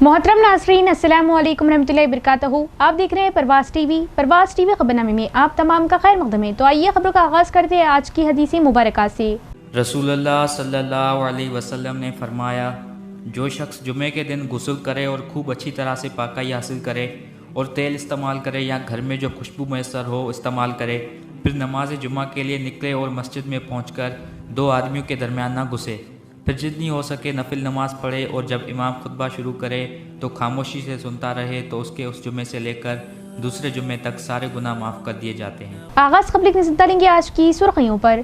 मोहतरम नाज़रीन, अस्सलामु अलैकुम रहमतुल्लाहि बरकातहू। आप देख रहे हैं परवाज़ टीवी खबरनामे में आप तमाम का खैर मक़दम है। तो आइए खबरों का आगाज़ करते हैं आज की हदीस मुबारक से। रसूलुल्लाह सल्लल्लाहु अलैहि वसल्लम ने फरमाया, जो शख्स जुमे के दिन गुस्ल करे और खूब अच्छी तरह से पाकाई हासिल करे और तेल इस्तेमाल करे या घर में जो खुशबू मैसर हो इस्तेमाल करे, फिर नमाज जुमा के लिए निकले और मस्जिद में पहुंचकर दो आदमियों के दरमियान ना घुसे, फिर जितनी हो सके नफिल नमाज पढ़े और जब इमाम खुतबा शुरू करे तो खामोशी से सुनता रहे, तो उसके उस जुमे से लेकर दूसरे जुमे तक सारे गुनाह माफ़ कर दिए जाते हैं। आगाज़ खबर लिखने से डालेंगे आज की सुर्खियों पर।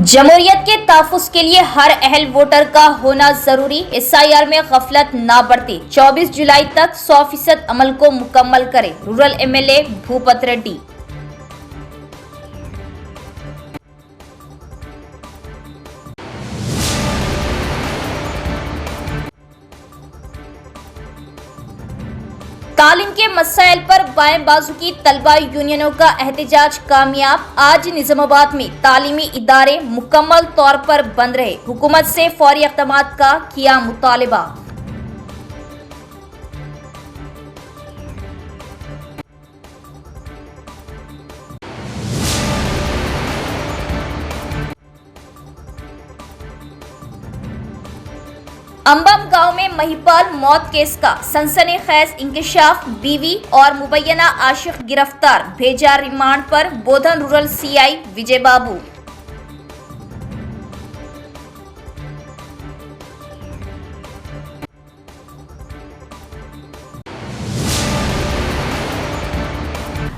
जमहूरियत के तहफ़्फ़ुज़ के लिए हर अहल वोटर का होना जरूरी, SIR में गफलत ना बरते, 24 जुलाई तक 100% अमल को मुकम्मल करे, रूरल MLA भूपत रेड्डी। तालीम के मसाइल पर बाएं बाजू की तलबा यूनियनों का एहतजाज कामयाब। आज निजामाबाद में तालीमी इदारे मुकम्मल तौर पर बंद रहे, हुकूमत से फौरी इक़दामात का किया मुतालिबा। अंबम गांव में महिपाल मौत केस का सनसनीखेज इंकशाफ, बीवी और मुबैना आशिक गिरफ्तार, भेजा रिमांड पर बोधन रूरल CI विजय बाबू।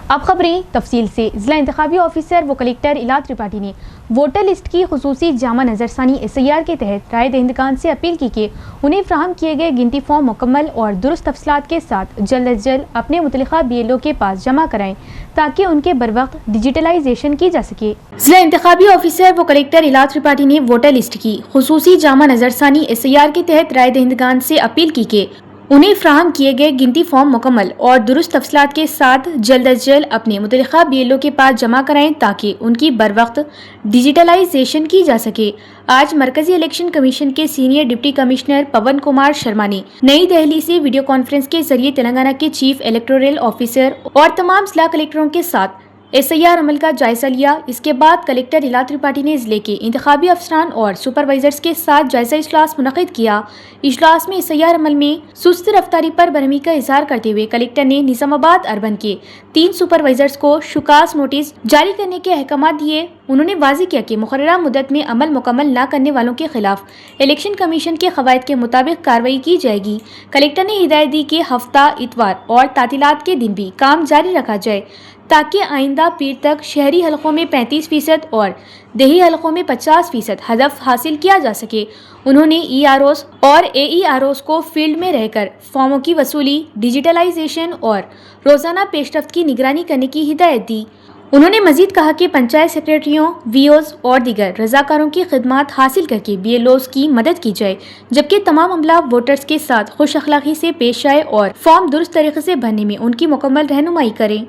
अब खबरें तफसील से। जिला इंतखाबी ऑफिसर व कलेक्टर इला त्रिपाठी ने वोटर लिस्ट की खुसूसी जामा नजरसानी SIR के तहत राय दहिंदगान से अपील की कि उन्हें फ्राहम किए गए गिनती फॉर्म मुकम्मल और दुरुस्त तफसलात के साथ जल्द अज जल्द अपने मुतल्लिका BLO के पास जमा कराएं, ताकि उनके बरवक्त डिजिटलाइजेशन की जा सके। जिला इंतखाबी ऑफिसर व कलेक्टर इला त्रिपाठी ने वोटर लिस्ट की खुसूसी जामा नजरसानी SIR के तहत राय दहिंदगान से अपील की कि उन्हें फ्राहम किए गए गिनती फॉर्म मुकम्मल और दुरुस्त तफसलात के साथ जल्द अज जल्द अपने मुतल्लिका BLO के पास जमा कराएं, ताकि उनकी बरवक्त डिजिटलाइजेशन की जा सके। आज मरकजी इलेक्शन कमीशन के सीनियर डिप्टी कमिश्नर पवन कुमार शर्मा ने नई दिल्ली से वीडियो कॉन्फ्रेंस के जरिए तेलंगाना के चीफ इलेक्टोरल ऑफिसर और तमाम जिला कलेक्टरों के साथ SIR अमल का जायजा लिया। इसके बाद कलेक्टर इला त्रिपाठी ने जिले के इंतखाबी अफसरान और सुपरवाइजर्स के साथ जायजा इजलास मुनक़िद किया। इजलास में SIR अमल में सुस्त रफ्तारी पर बरहमी का इजहार करते हुए कलेक्टर ने निजामाबाद अर्बन के 3 सुपरवाइजर्स को शुकास नोटिस जारी करने के अहकाम दिए। उन्होंने वाज़ेह किया कि मुकर्ररा मुद्दत में अमल मुकम्मल न करने वालों के खिलाफ इलेक्शन कमीशन के क़वायद के मुताबिक कार्रवाई की जाएगी। कलेक्टर ने हिदायत दी कि हफ्ता, इतवार और तातीलात के दिन भी काम जारी रखा जाए, ताकि आइंदा पीर तक शहरी हलकों में 35% और देही हलकों में 50% हदफ हासिल किया जा सके। उन्होंने EROs और AEROs को फील्ड में रहकर फॉर्मों की वसूली, डिजिटलाइजेशन और रोज़ाना पेशरफ्त की निगरानी करने की हिदायत दी। उन्होंने मजीद कहा कि पंचायत सेक्रेटरियों, VOs और दीगर रजाकारों की खिदमात हासिल करके BLOs की मदद की जाए, जबकि तमाम अमला वोटर्स के साथ खुश अखलाकी से पेश आए और फॉर्म दुरुस्त तरीके से भरने में उनकी मुकम्मल रहनुमाई करें।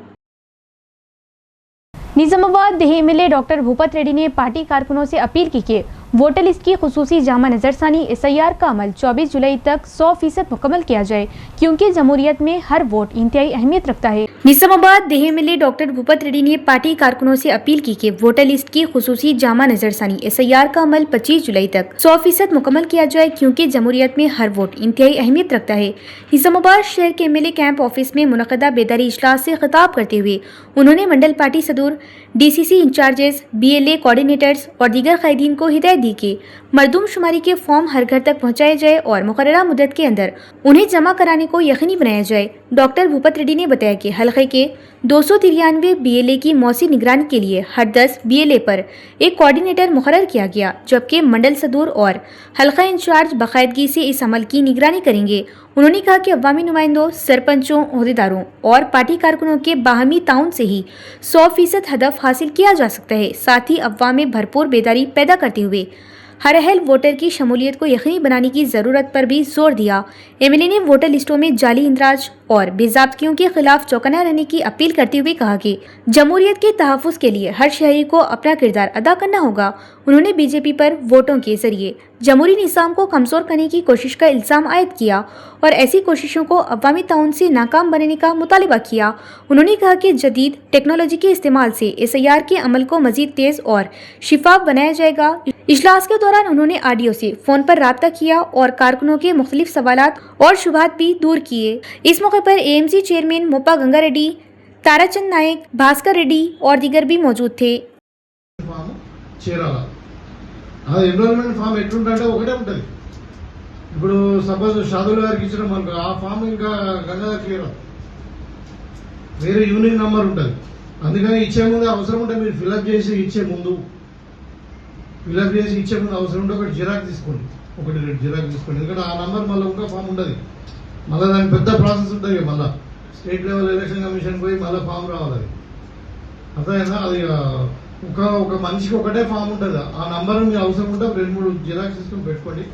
निजामाबाद देही MLA डॉक्टर भूपत रेड्डी ने पार्टी कारकुनों से अपील की कि वोटर लिस्ट की खुसूसी जामा नजरसानी SIR का अमल 24 जुलाई तक 100% मुकम्मल किया जाए, क्योंकि जमहूरियत में हर वोट इंतहाई अहमियत रखता है। निजामाबाद देही MLA डॉक्टर भूपत रेड्डी ने पार्टी कारकुनों से अपील की कि वोटर लिस्ट की खुसूसी जामा नजरसानी SIR का अमल 25 जुलाई तक 100% मुकम्मल किया जाए, क्योंकि जमहूरियत में हर वोट इंतहाई अहमियत रखता है। निजामाबाद शहर के MLA कैंप ऑफिस में मुनक़दा बेदारी इजलास से खिताब करते हुए उन्होंने मंडल पार्टी सदूर, DCC इंचार्जेस, BLA कोऑर्डिनेटर्स और दीगर कैदीन को हिदायत दी कि मरदूमशुमारी के फॉर्म हर घर तक पहुंचाए जाए और मुकर्ररा मुद्दत के अंदर उन्हें जमा कराने को यकीनी बनाया जाए। डॉक्टर भूपत रेड्डी ने बताया कि हल्के के 293 BLA की मौसी निगरानी के लिए हर 10 BLA पर एक कोऑर्डिनेटर मुकर्रर किया गया, जबकि मंडल सदूर और हल्का इंचार्ज बाकायदगी से इस अमल की निगरानी करेंगे। उन्होंने कहा कि अवामी नुमाइंदों, सरपंचों, ओहदेदारों और पार्टी कारकुनों के बाहमी ताउन से ही 100% हदफ हासिल किया जा सकता है। साथ ही अवाम में भरपूर बेदारी पैदा करते हुए हर अहल वोटर की शमूलियत को यकीनी बनाने की ज़रूरत पर भी जोर दिया। MLA ने वोटर लिस्टों में जाली इंदराज اور بے ضابطگیوں کے خلاف چوکنا رہنے کی اپیل کرتے ہوئے کہا کہ جمہوریت کے تحفظ کے لیے ہر شہری کو اپنا کردار ادا کرنا ہوگا۔ انہوں نے بی جے پی پر ووٹوں کے ذریعے جمہوری نظام کو کمزور کرنے کی کوشش کا الزام عائد کیا اور ایسی کوششوں کو عوامی تعاون سے ناکام بنانے کا مطالبہ کیا۔ انہوں نے کہا کہ جدید ٹیکنالوجی کے استعمال سے SIR کے عمل کو مزید تیز اور شفاف بنایا جائے گا۔ اجلاس کے دوران انہوں نے آڈیو سے فون پر رابطہ کیا اور کارکنوں کے مختلف سوالات اور شبہات بھی دور کیے۔ اس موقع پر AMC chairman Mopa Ganga ready, تارا چند نائک، بھاسکر ریڈی اور دیگر بھی موجود تھے۔ ఎన్రోల్మెంట్ ఫామ్ ఎట్లుంటే ఒకటే ఉంటుంది. ఇప్పుడు సపోజ్ షాదుల్ గారికి ఇచ్చిన మనకు ఆ ఫామ్ ఇంకా గంగా క్లియర్ వేరే యూనిక్ నంబర్ ఉంటుంది. అందుకని ఇచ్చే ముందు అవసరం ఉంటే మీరు ఫిల్అప్ చేసి ఇచ్చే ముందు అవసరం ఉంటే ఒకటి జిరాక్స్ తీసుకోండి, ఒకటి రెండు జిరాక్స్ తీసుకోండి. ఎందుకంటే ఆ నంబర్ మళ్ళీ ఇంకా ఫామ్ ఉండదు, మళ్ళీ దానికి పెద్ద ప్రాసెస్ ఉంటుంది. మళ్ళీ స్టేట్ లెవెల్ ఎలక్షన్ కమిషన్ పోయి మళ్ళీ ఫామ్ రావాలి. అది అర్థమైందా? అది ఒక మనిషికి ఒకటే ఫామ్ ఉంటుంది. ఆ నంబర్ మీకు అవసరం ఉంటే రెండు మూడు జిరాక్స్ తీసుకొని పెట్టుకోండి.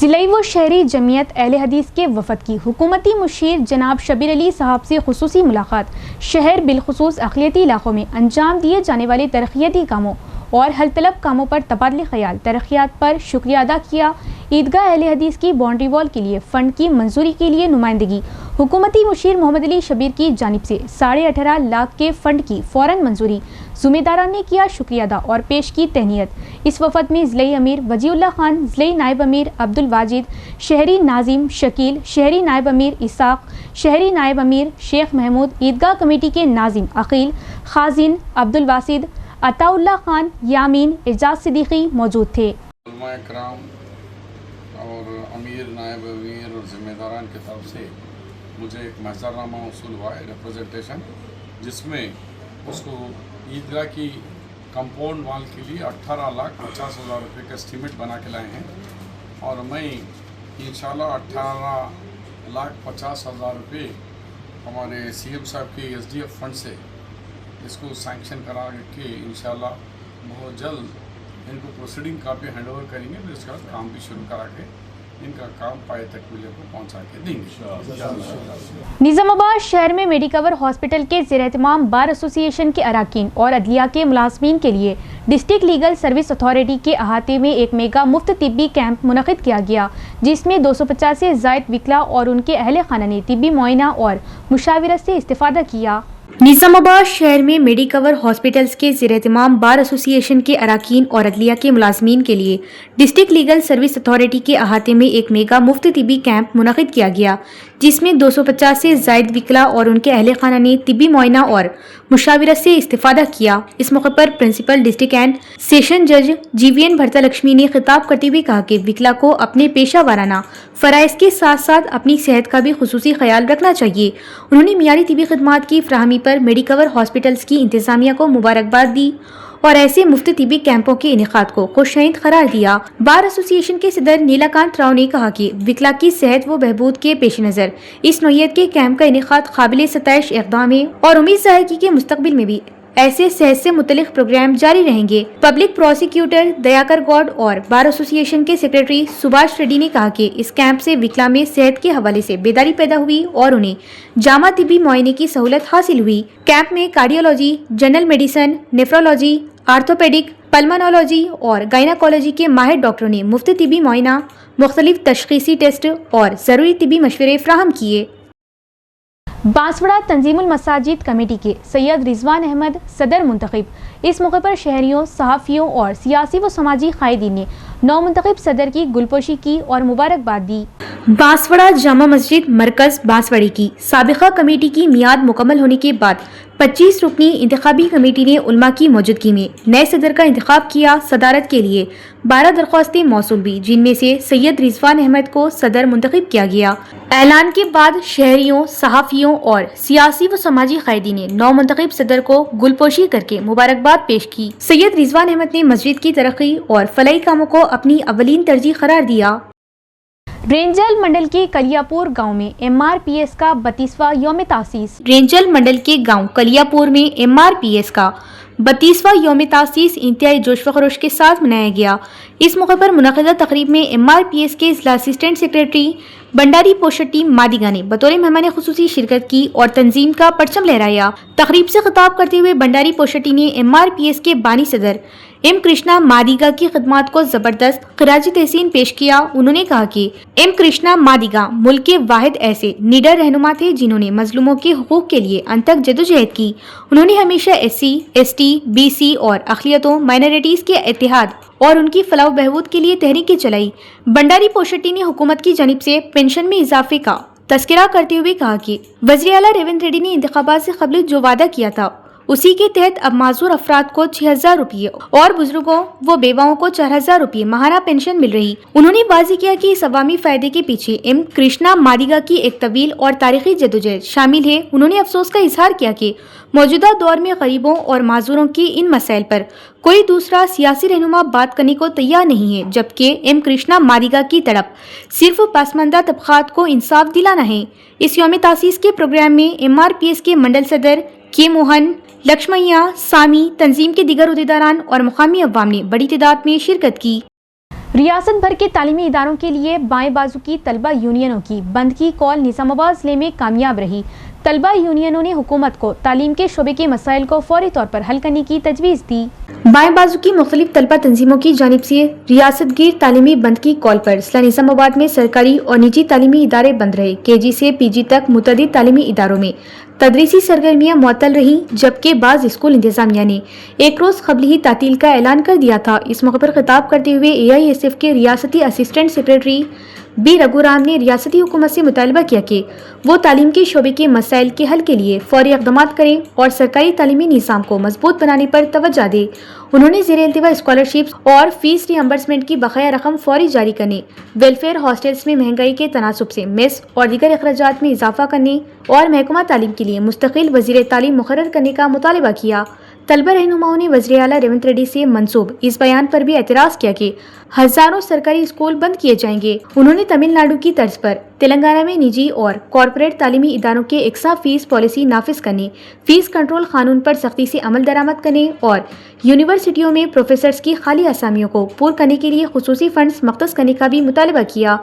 ضلعی و شہری جمعیت اہل حدیث کے وفد کی حکومتی مشیر جناب شبیر علی صاحب سے خصوصی ملاقات۔ شہر بالخصوص اقلیتی علاقوں میں انجام دیے جانے والے ترقیاتی کاموں اور حل طلب کاموں پر تبادلہ خیال، ترقیات پر شکریہ ادا کیا۔ عیدگاہ اہل حدیث کی باؤنڈری وال کے لیے فنڈ کی منظوری کے لیے نمائندگی حکومتی مشیر محمد علی شبیر کی جانب سے 18.5 لاکھ کے فنڈ کی فوراً منظوری، ذمہ داران نے کیا شکریہ ادا اور پیش کی تہنیت۔ اس وفد میں ضلعی امیر وجی اللہ خان، ضلعی نائب امیر عبد الواجد، شہری ناظم شکیل، شہری نائب امیر اسحاق، شہری نائب امیر شیخ محمود، عیدگاہ کمیٹی کے ناظم عقیل، خازن عبد الواسد، عطا اللہ خان، یامین، اعجاز صدیقی موجود تھے۔ علماء کرام اور امیر، نائب امیر اور ذمہ داران کی طرف سے مجھے ایک محضر نامہ موصول ہوا ہے ریپرزنٹیشن، جس میں اس کو عیدگاہ کی کمپاؤنڈ وال کے لیے 18,50,000 روپے کا اسٹیمیٹ بنا کے لائے ہیں، اور میں انشاءاللہ 18,50,000 روپے ہمارے CM صاحب کے SDF فنڈ سے اس کو سینکشن کرا کے انشاءاللہ بہت جلد ان کو پروسیڈنگ کاپی ہینڈ اوور کریں گے، پھر اس کے بعد کام بھی شروع کرا کے ان کا کام پائے تک ملے کو پہنچا کے دیں گے۔ نظام آباد شہر میں میڈیکور ہاسپٹل کے زیر اہتمام بار ایسوسی ایشن کے اراکین اور عدلیہ کے ملازمین کے لیے ڈسٹرکٹ لیگل سروس اتھارٹی کے احاطے میں ایک میگا مفت طبی کیمپ منعقد کیا گیا، جس میں 250 سے زائد وکلا اور ان کے اہل خانہ نے طبی معائنہ اور مشاورت سے استفادہ کیا۔ نظام آباد شہر میں میڈیکور ہاسپٹلز کے زیر اہتمام بار ایسوسی ایشن کے اراکین اور عدلیہ کے ملازمین کے لیے ڈسٹرکٹ لیگل سروس اتھارٹی کے احاطے میں ایک میگا مفت طبی کیمپ منعقد کیا گیا، جس میں 250 سے زائد وکلا اور ان کے اہل خانہ نے طبی معائنہ اور مشاورت سے استفادہ کیا۔ اس موقع پر پرنسپل ڈسٹرکٹ اینڈ سیشن جج GVN بھرتا لکشمی نے خطاب کرتے ہوئے کہا کہ وکلا کو اپنے پیشہ وارانہ فرائض کے ساتھ ساتھ اپنی صحت کا بھی خصوصی خیال رکھنا چاہیے۔ انہوں نے معیاری طبی خدمات کی فراہمی پر میڈیکور ہاسپٹلز کی انتظامیہ کو مبارکباد دی اور ایسے مفت طبی کیمپوں کے انعقاد کو خوش آئند قرار دیا۔ بار ایسوسی ایشن کے صدر نیلا کانت راؤ نے کہا کہ وکلا کی صحت و بہبود کے پیش نظر اس نوعیت کے کیمپ کا انعقاد قابل ستائش اقدام ہے اور امید ظاہر کی کہ مستقبل میں بھی ایسے صحت سے متعلق پروگرام جاری رہیں گے۔ پبلک پروسیکیوٹر دیاکر گوڈ اور بار ایسوسی ایشن کے سیکریٹری سبھاش ریڈی نے کہا کہ اس کیمپ سے وکلا میں صحت کے حوالے سے بیداری پیدا ہوئی اور انہیں جامع طبی معائنے کی سہولت حاصل ہوئی۔ کیمپ میں cardiology, general medicine, nephrology, orthopaedic, پلمونالوجی اور گائناکالوجی کے ماہر ڈاکٹروں نے مفت طبی معائنہ، مختلف تشخیصی ٹیسٹ اور ضروری طبی مشورے فراہم کیے۔ بانسواڑہ تنظیم المساجد کمیٹی کے سید رضوان احمد صدر منتخب۔ اس موقع پر شہریوں، صحافیوں اور سیاسی و سماجی قائدین نے نو منتخب صدر کی گلپوشی کی اور مبارکباد دی۔ بانسواڑہ جامع مسجد مرکز بانسواڑی کی سابقہ کمیٹی کی میعاد مکمل ہونے کے بعد 25 رکنی انتخابی کمیٹی نے علماء کی موجودگی میں نئے صدر کا انتخاب کیا۔ صدارت کے لیے 12 درخواستیں موصول ہوئی، جن میں سے سید رضوان احمد کو صدر منتخب کیا گیا۔ اعلان کے بعد شہریوں، صحافیوں اور سیاسی و سماجی قائدین نے نو منتخب صدر کو گلپوشی کر کے مبارکباد پیش کی۔ سید رضوان احمد نے مسجد کی ترقی اور فلاحی کاموں کو اپنی اولین ترجیح قرار دیا۔ رینجل منڈل کے کلیاپور گاؤں میں MRPS کا 32واں یوم تاسیس۔ رینجل منڈل کے گاؤں کلیاپور میں MRPS کا 32واں یوم تاسیس انتہائی جوش و خروش کے ساتھ منایا گیا۔ اس موقع پر منعقدہ تقریب میں MRPS کے ضلع اسسٹنٹ سیکریٹری भंडारी पोशेट्टी मादिगा ने बतौर मेहमान खुसूसी शिरकत की और तंजीम का परचम लहराया। तकरीब से खिताब करते हुए भंडारी पोशेट्टी ने MRPS के बानी सदर एम कृष्णा मादिगा की खिदमत को जबरदस्त खराजी तहसीन पेश किया। उन्होंने कहा कि एम कृष्णा मादिगा मुल्क के वाहिद ऐसे निडर रहनुमा थे जिन्होंने मजलूमों के हुकूक के लिए अनथक जदोजहद की। उन्होंने हमेशा SC, ST, BC और अक़लियतों माइनॉरिटीज के इत्तेहाद और उनकी फलाह बहबूद के लिए तहरीकें चलाई। भंडारी पोशेट्टी ने हुकूमत की जानिब से पेंशन में इजाफे का तस्करा करते हुए कहा कि वज़ीर आला रेवंत रेड्डी ने इंतखाबात से कबल जो वादा किया था उसी के तहत अब माजूर अफराद को 6,000 रुपये और बुजुर्गों व बेवाओं को 4,000 रुपये माहाना पेंशन मिल रही। उन्होंने वाज़ेह किया कि इस अवामी फायदे के पीछे एम कृष्णा मादिगा की एक तवील और तारीखी जदोजहद शामिल है। उन्होंने अफसोस का इजहार किया कि मौजूदा दौर में गरीबों और माजूरों की इन मसाइल पर कोई दूसरा सियासी रहनुमा बात करने को तैयार नहीं है, जबकि एम कृष्णा मादिगा की तड़प सिर्फ पसमानदा तबकात को इंसाफ दिलाना है। इस यौम तासीस के प्रोग्राम में MRPS के मंडल सदर के मोहन, लक्ष्मैया, सामी, तंजीम के दीगर उहदेदारान और मुकामी अवाम ने बड़ी तादाद में शिरकत की। रियासत भर के तालीमी इदारों के लिए बाएं बाजू की तलबा यूनियनों की बंद की कॉल निजामाबाद जिले में कामयाब रही। तलबा यूनियनों ने हुकूमत को तालीम के शोबे के मसाइल को फौरी तौर पर हल करने की तजवीज़ दी। बाएं बाजू की मुख्तलिफ तलबा तंजीमों की जानिब से रियासत गिर तालीमी बंद की कॉल पर जिला निजामाबाद में सरकारी और निजी तालीमी इदारे बंद रहे। KG से PG तक मुतअद्दिद तालीमी इदारों में तदरीसी सरगर्मियाँ मुअत्तल रही, जबकि बाज़ स्कूल इंतजामिया ने एक रोज़ कबल ही तातील का ऐलान कर दिया था। इस मौके पर खिताब करते हुए AISF के रियासती असिस्टेंट सेक्रेटरी B रघुराम ने रियासती हुकूमत से मुतालबा किया कि वो तालीम के शोबे के मसाइल के हल के लिए फौरी इक़दाम करें और सरकारी तालीमी निज़ाम को मजबूत बनाने पर तवज्जो दे। उन्होंने ज़ेर-ए-इल्तिवा स्कॉलरशिप्स और फीस रिएम्बर्समेंट की बकाया रकम फौरी जारी करने, वेलफेयर हॉस्टल्स में महंगाई के तनासुब से मेस और दीगर अखराजात में इजाफा करने और महकमा तालीम के लिए मुस्तकिल वज़ीर तालीम मुकर्रर करने का मुतालबा किया। तलबा रहनुमाओं ने वज़ीर आला रेवंत रेड्डी से मंसूब इस बयान पर भी एतराज़ किया कि हजारों सरकारी स्कूल बंद किए जाएंगे। उन्होंने तमिलनाडु की तर्ज पर तेलंगाना में निजी और कॉरपोरेट तालीमी इदारों के एकसा फीस पॉलिसी नाफिज करने, फीस कंट्रोल कानून पर सख्ती से अमल दरामद करने और यूनिवर्सिटियों में प्रोफेसर्स की खाली असामियों को पूर करने के लिए खुसूसी फंड्स मख्तस करने का भी मुतालबा किया।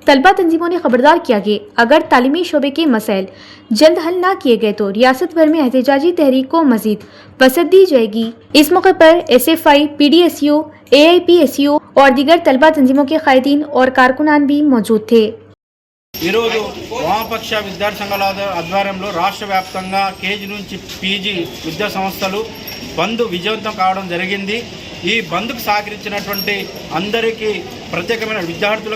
तलबा तंजीमों ने खबरदार किया कि अगर तालीमी शोबे के मसाइल जल्द हल न किए गए तो रियासत भर में एहतजाजी तहरीक को मजीद वसअत दी जाएगी। इस मौके पर SFI, PDSU, AIPSU और दीगर तलबा तंजीमों के कायदीन और कारकुनान भी मौजूद थे। ఈరోజు వామపక్ష విద్యార్థి సంఘాల ఆధ్వర్యంలో రాష్ట్ర వ్యాప్తంగా KG నుంచి PG విద్యా సంస్థలు బంద్ విజయవంతం కావడం జరిగింది। ఈ బంద్కు సహకరించినటువంటి అందరికీ ప్రత్యేకమైన విద్యార్థుల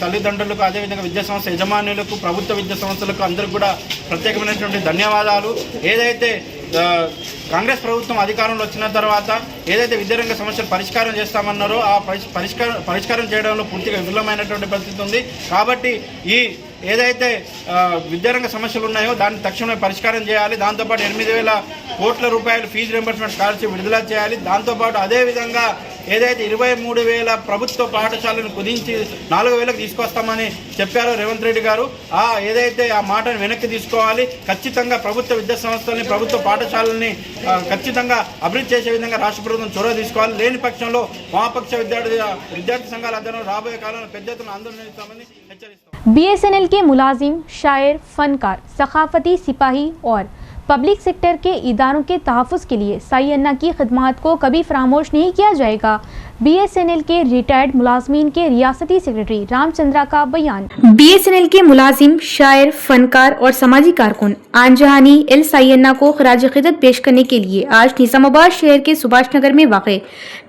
తల్లిదండ్రులకు, అదేవిధంగా విద్యా సంస్థ యజమానులకు, ప్రభుత్వ విద్యా సంస్థలకు అందరికీ కూడా ప్రత్యేకమైనటువంటి ధన్యవాదాలు। ఏదైతే కాంగ్రెస్ ప్రభుత్వం అధికారంలో వచ్చిన తర్వాత ఏదైతే విద్యారంగ సమస్యలు పరిష్కారం చేస్తామన్నారో ఆ పరిష్కారం చేయడంలో పూర్తిగా విఫలమైనటువంటి పరిస్థితి ఉంది। కాబట్టి ఈ ఏదైతే విద్యారంగ సమస్యలు ఉన్నాయో దాన్ని తక్షణమే పరిష్కారం చేయాలి। దాంతోపాటు 8,000 కోట్ల రూపాయలు ఫీజు రియంబర్స్మెంట్ స్కాలర్షిప్ విడుదల చేయాలి। దాంతోపాటు అదేవిధంగా ఏదైతే 23,000 ప్రభుత్వ పాఠశాలను కుదించి 4,000కు తీసుకొస్తామని చెప్పారో రేవంత్ రెడ్డి గారు, ఏదైతే ఆ మాటను వెనక్కి తీసుకోవాలి। ఖచ్చితంగా ప్రభుత్వ విద్యా సంస్థల్ని, ప్రభుత్వ పాఠశాలని ఖచ్చితంగా అభివృద్ధి చేసే విధంగా రాష్ట్ర ప్రభుత్వం చొరవ తీసుకోవాలి। లేని పక్షంలో వామపక్ష విద్యార్థి సంఘాల ఆధ్వర్యంలో రాబోయే కాలంలో పెద్ద ఎత్తున ఆందోళన చేస్తామని హెచ్చరిస్తాం। BSNL के मुलाजिम, शायर, फनकार, सखाफती सिपाही और पब्लिक सेक्टर के इदारों के तहफ़्फ़ुज़ के लिए साई अन्ना की खिदमात को कभी फरामोश नहीं किया जाएगा। BSNL के रिटायर्ड मुलाजमीन के रियासती सेक्रेटरी रामचंद्रा का बयान। BSNL के मुलाजिम, शायर, फनकार और समाजी कारकुन आनजहानी एल साई अन्ना को खराज क़िदत पेश करने के लिए आज निज़ामाबाद शहर के सुभाष नगर में वाक़े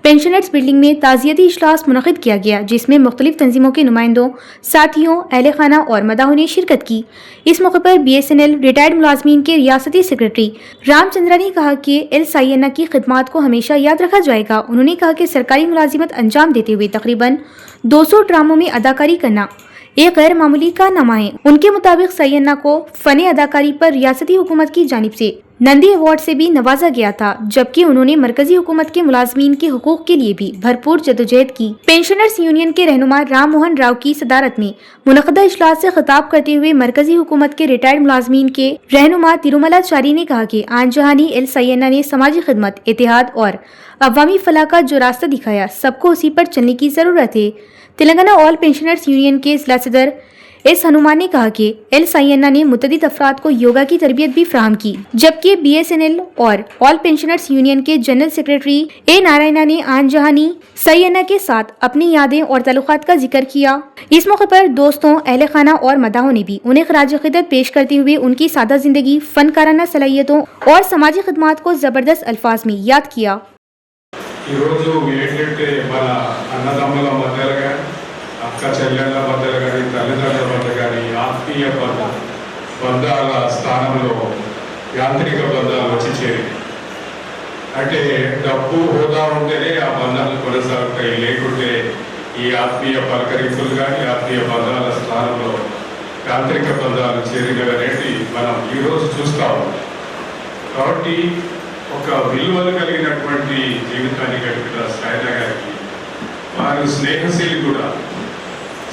पेंशनर्स बिल्डिंग में ताज़ियती इजलास मुनक़िद किया गया, जिसमें मुख्तलिफ तंजीमों के नुमाइंदों, साथियों, अहले खाना और मदाहों ने शिरकत की। इस मौके पर BSNL रिटायर्ड मुलाजमीन के रियासती सेक्रेटरी रामचंद्रा ने कहा कि एल साई अन्ना की खिदमात को हमेशा याद रखा जाएगा। उन्होंने कहा कि सरकारी मुलाजिमत अंजाम देते हुए तकरीबन 200 ड्रामों में अदाकारी करना एक गैर मामूली कारनामा है। उनके मुताबिक साई अन्ना को फ़ने अदाकारी पर रियासती हुकूमत की जानिब से नंदी अवार्ड से भी नवाजा गया था, जबकि उन्होंने मरकजी हुकूमत के मुलाजमीन के हुकूक के लिए भी भरपूर जदोजहद की। पेंशनर्स यूनियन के रहनुमा राम मोहन राव की सदारत में मुनक़दा इजलास से खिताब करते हुए मरकजी हुकूमत के रिटायर्ड मुलाजमीन के रहनुमा तिरुमलाचारी ने कहा कि आनजहानी एल साई अन्ना ने समाजी खिदमत, इत्तेहाद और अवामी फलाह का जो रास्ता दिखाया, सबको उसी पर चलने की ज़रूरत है। तेलंगाना ऑल पेंशनर्स यूनियन के जिला सदर एस हनुमान ने कहा कि एल सैयन्ना ने मुतअद्दिद अफराद को योगा की तरबियत भी फराहम की, जबकि BSNL और ऑल पेंशनर्स यूनियन के जनरल सेक्रेटरी ए नारायणा ने आन जहानी सैयन्ना के साथ अपनी यादें और ताल्लुकात का जिक्र किया। इस मौके पर दोस्तों, अहले खाना और मदाहों ने भी उन्हें खराज अक़ीदत पेश करते हुए उनकी सादा जिंदगी, फनकाराना सलाहियतों और समाजी खिदमात को जबरदस्त अल्फाज में याद किया। అక్క చెల్లెళ్ళ మధ్యలో కానీ తల్లిదండ్రుల మధ్య కానీ ఆత్మీయ బంధాల స్థానంలో యాంత్రిక బంధాలు వచ్చి చేరి, అంటే డబ్బు హోదా ఉంటేనే ఆ బంధాలు కొనసాగుతాయి, లేకుంటే ఈ ఆత్మీయ పలకరింపులు కానీ ఆత్మీయ బంధాల స్థానంలో యాంత్రిక బంధాలు చేరినవి మనం ఈరోజు చూస్తాం. కాబట్టి ఒక విలువలు కలిగినటువంటి జీవితాన్ని గడిపిన సైనా గారికి వారి స్నేహశీలి కూడా,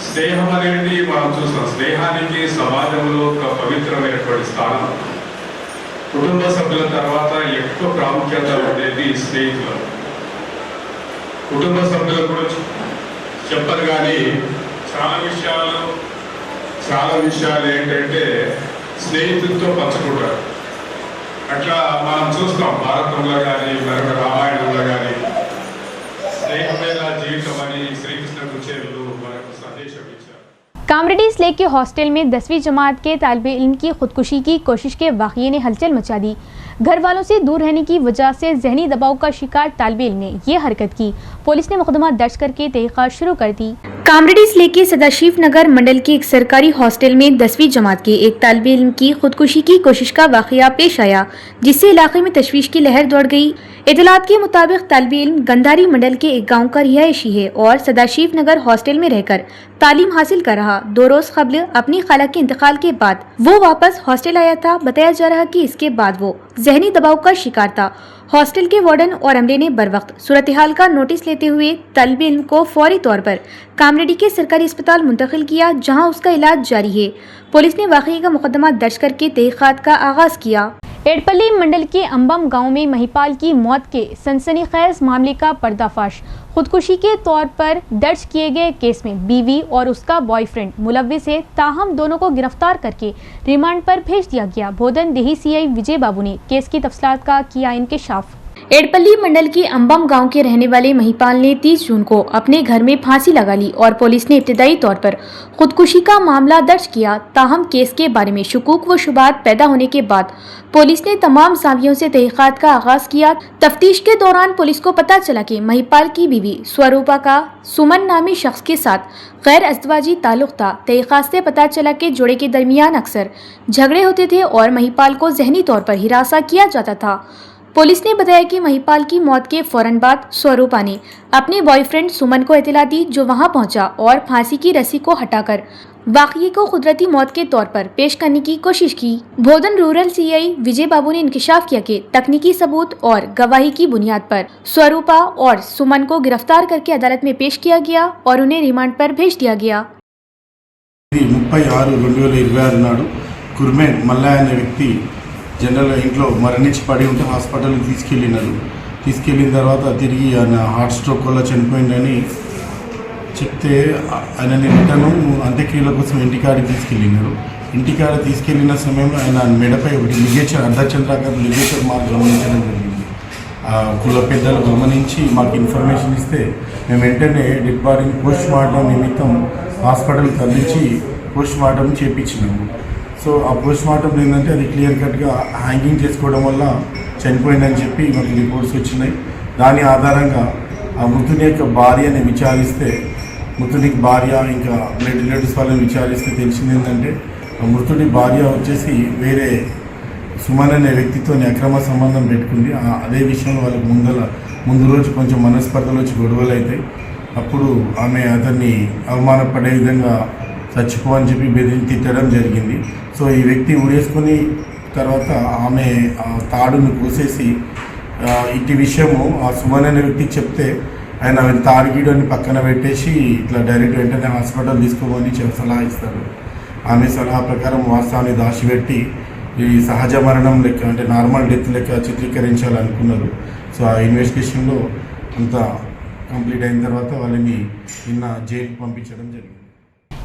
స్నేహం అనేది మనం చూస్తాం, స్నేహానికి సమాజంలో ఒక పవిత్రమైనటువంటి స్థానం. కుటుంబ సభ్యుల తర్వాత ఎక్కువ ప్రాముఖ్యత ఉండేది స్నేహితులు. కుటుంబ సభ్యుల గురించి చెప్పరు కానీ చాలా విషయాలు ఏంటంటే స్నేహితులతో పంచుకుంటారు. అట్లా మనం చూస్తాం భారతంలో కానీ మరొక రామాయణంలో కానీ స్నేహమేలా జీవితం అని శ్రీకృష్ణ కుచేరులు మనకు సందేశం ఇచ్చారు. कामरेडी स्लेक के हॉस्टल में 10वीं जमात के तालिब इल्म की खुदकुशी की कोशिश के वाक़ये ने हलचल मचा दी। घर वालों से दूर रहने की वजह से जहनी दबाव का शिकार तालिब इल्म ने यह हरकत की। पुलिस ने मुकदमा दर्ज करके तहक़ीक़ात शुरू कर दी। कामरेडी स्लेक के सदाशिव नगर मंडल के एक सरकारी हॉस्टल में 10वीं जमात के एक तालिब इल्म की खुदकुशी की कोशिश का वाक़या पेश आया, जिससे इलाके में तशवीश की लहर दौड़ गई। इतलात के मुताबिक तालिब इल्म गंधारी मंडल के एक गाँव का रिहायशी है और सदाशिव नगर हॉस्टल में रहकर तालीम हासिल कर रहा। 2 रोज कबल अपनी खाला के इंतकाल के बाद वो वापस हॉस्टल आया था। बताया जा रहा कि इसके बाद वो जहनी दबाव का शिकार था। हॉस्टल के वार्डन और अमले ने बर वक्त सूरत हाल का नोटिस लेते हुए तालिब इल्म को फौरी तौर पर कामरेडी के सरकारी अस्पताल मुंतकिल किया, जहां उसका इलाज जारी है। पुलिस ने वाक़ये का मुकदमा दर्ज करके तहक़ीक़ात का आगाज किया। एडपल्ली मंडल के अंबम गांव में महिपाल की मौत के सनसनीखेज मामले का पर्दाफाश। खुदकुशी के तौर पर दर्ज किए गए केस में बीवी और उसका बॉयफ्रेंड मुलव्विस है, ताहम दोनों को गिरफ्तार करके रिमांड पर भेज दिया गया। भोदन देही CI विजय बाबू ने केस की तफसीलात का किया इंकशाफ। एडपल्ली मंडल के अंबम गांव के रहने वाले महिपाल ने 30 जून को अपने घर में फांसी लगा ली और पुलिस ने इब्तदाई तौर पर खुदकुशी का मामला दर्ज किया। ताहम केस के बारे में शुकूक व शुबात पैदा होने के बाद पुलिस ने तमाम जावियों से तहक़ीक़ात का आगाज किया। तफ्तीश के दौरान पुलिस को पता चला कि महिपाल की बीवी स्वरूपा का सुमन नामी शख्स के साथ गैर अज़दवाजी ताल्लुक़ था। तहक़ीक़ात से पता चला कि जोड़े के दरमियान अक्सर झगड़े होते थे और महिपाल को जहनी तौर पर हिरासा किया जाता था। पुलिस ने बताया कि महिपाल की मौत के फौरन बाद स्वरूपा ने अपने बॉयफ्रेंड सुमन को इत्तला दी, जो वहां पहुंचा और फांसी की रस्सी को हटाकर वाक़ये को कुदरती मौत के तौर पर पेश करने की कोशिश की। भोदन रूरल CI विजय बाबू ने इंकशाफ किया कि तकनीकी सबूत और गवाही की बुनियाद पर स्वरूपा और सुमन को गिरफ्तार करके अदालत में पेश किया गया और उन्हें रिमांड पर भेज दिया गया। 36/2026 నాడు కుర్మేన్ మల్లయ్య అనే వ్యక్తి జనరల్గా ఇంట్లో మరణించి పడి ఉంటే హాస్పిటల్కి తీసుకెళ్ళిన తర్వాత తిరిగి ఆయన హార్ట్ స్ట్రోక్ వల్ల చనిపోయిందని చెప్తే ఆయనని రిటర్ను అంత్యక్రియల కోసం ఇంటికాడికి తీసుకెళ్ళిన సమయంలో ఆయన మెడపై ఒకటి లిగేచర్ అర్ధచంద్రాకార లిగేచర్ మాకు గమనించడం జరిగింది. కుల పెద్దలు గమనించి మాకు ఇన్ఫర్మేషన్ ఇస్తే మేము వెంటనే డెడ్ బాడీని పోస్ట్ మార్టం నిమిత్తం హాస్పిటల్కి అందించి పోస్ట్ మార్టం చేయించినాము. సో ఆ పోస్ట్ మార్టం ఏంటంటే అది క్లియర్ కట్గా హ్యాంగింగ్ చేసుకోవడం వల్ల చనిపోయిందని చెప్పి మాకు రిపోర్ట్స్ వచ్చినాయి. దాని ఆధారంగా ఆ మృతుని యొక్క భార్యని విచారిస్తే, మృతునికి భార్య ఇంకా బ్లడ్ రిలేటివ్స్ వాళ్ళని విచారిస్తే తెలిసింది ఏంటంటే మృతుడి భార్య వచ్చేసి వేరే సుమన్ అనే వ్యక్తితో అక్రమ సంబంధం పెట్టుకుంది. అదే విషయంలో వాళ్ళకి ముందు రోజు కొంచెం మనస్పర్ధలు వచ్చి గొడవలు అవుతాయి. అప్పుడు ఆమె అతన్ని అవమానపడే విధంగా చచ్చిపో అని చెప్పి బెదిరించి తిట్టడం జరిగింది. సో ఈ వ్యక్తి ఊరేసుకుని తర్వాత ఆమె తాడును కోసేసి ఇటు విషయము ఆ సుమన్ అనే వ్యక్తికి చెప్తే ఆయన తాడిగీడు అని పక్కన పెట్టేసి ఇట్లా డైరెక్ట్ వెంటనే హాస్పిటల్ తీసుకోమని సలహా ఇస్తారు. ఆమె సలహా ప్రకారం వాస్తవాన్ని దాచిపెట్టి ఈ సహజ మరణం లెక్క అంటే నార్మల్ డెత్ లెక్క చిత్రీకరించాలనుకున్నారు. సో ఆ ఇన్వెస్టిగేషన్లో అంతా కంప్లీట్ అయిన తర్వాత వాళ్ళని నిన్న జైలుకి పంపించడం జరిగింది.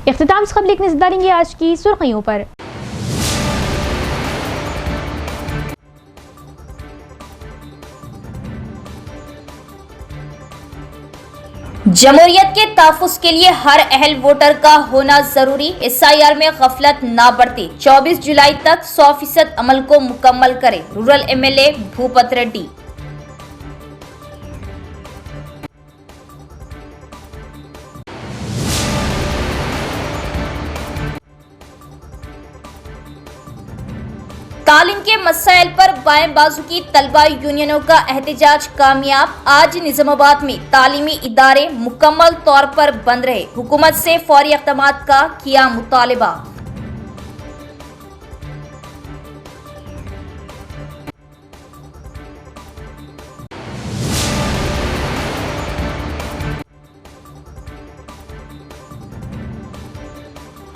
اختتام سے قبل ایک نظر ڈالیں گے آج کی سرخیوں پر۔ جمہوریت کے تحفظ کے لیے ہر اہل ووٹر کا ہونا ضروری، SIR میں غفلت نہ برتے، 24 جولائی تک 100% عمل کو مکمل کرے، رورل MLA بھوپت ریڈی۔ تعلیم کے مسائل پر بائیں بازو کی طلبہ یونینوں کا احتجاج کامیاب، آج نظام آباد میں تعلیمی ادارے مکمل طور پر بند رہے، حکومت سے فوری اقدامات کا کیا مطالبہ۔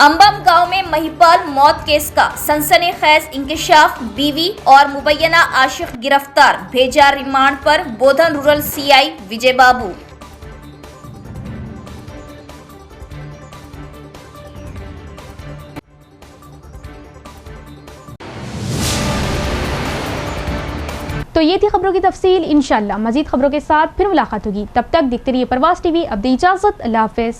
امبم گاؤں میں مہیپال موت کیس کا سنسنی خیز انکشاف، بیوی اور مبینہ عاشق گرفتار، بھیجا ریمانڈ پر، بودھن رورل CI وجے بابو۔ تو یہ تھی خبروں کی تفصیل، انشاءاللہ مزید خبروں کے ساتھ پھر ملاقات ہوگی، تب تک دیکھتے رہیے پرواز TV، اب دی اجازت، اللہ حافظ۔